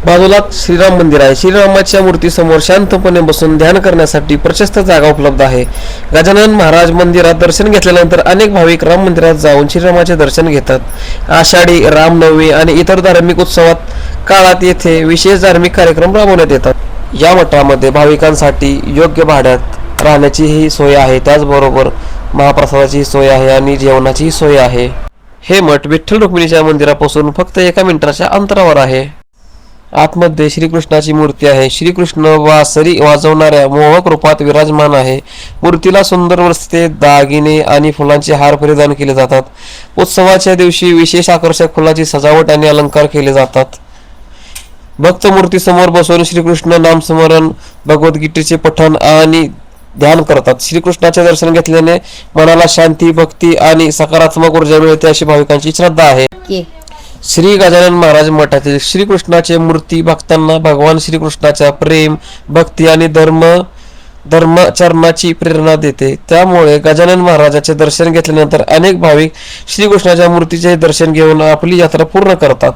बाजूलाच श्रीराम मंदिर आहे. श्रीरामाच्या मूर्तीसमोर शांतपणे बसून ध्यान करण्यासाठी प्रशस्त जागा उपलब्ध आहे. गजानन महाराज मंदिरात दर्शन घेतल्यानंतर अनेक भाविक राम मंदिरात जाऊन श्रीरामाचे दर्शन घेतात. आषाढी, रामनवमी आणि इतर धार्मिक उत्सवात काळात येथे विशेष धार्मिक कार्यक्रम राबवण्यात येतात. या मठामध्ये भाविकांसाठी योग्य भाड्यात राहण्याचीही सोय आहे. त्याचबरोबर महाप्रसादाची सोय आहे आणि जेवणाचीही सोय आहे. हे मठ विठ्ठल रुक्मिणीच्या मंदिरापासून फक्त 1 मिनिटाच्या अंतरावर आहे. आतमध्ये श्रीकृष्णाची मूर्ती आहे. श्रीकृष्ण वासरी वाजवणाऱ्या मोहक रूपात विराजमान आहे. मूर्तीला सुंदर वस्त्रे, दागिने आणि फुलांचे हार परिधान केले जातात. उत्सवाच्या दिवशी विशेष आकर्षक फुलाची सजावट आणि अलंकार केले जातात. भक्त मूर्तीसमोर बसून श्रीकृष्ण नामस्मरण, भगवद्गीतेचे पठण आणि ध्यान करतात. श्रीकृष्णाचे दर्शन घेतल्याने मनाला शांती, भक्ती आणि सकारात्मक ऊर्जा मिळते अशी भाविकांची श्रद्धा आहे. श्री गजानन महाराज मठातील श्रीकृष्णाचे मूर्ती भक्तांना भगवान श्रीकृष्णाच्या प्रेम, भक्ती आणि धर्माचरणाची प्रेरणा देते. त्यामुळे गजानन महाराजांचे दर्शन घेतल्यानंतर अनेक भाविक श्रीकृष्णाच्या मूर्तीचे दर्शन घेऊन आपली यात्रा पूर्ण करतात.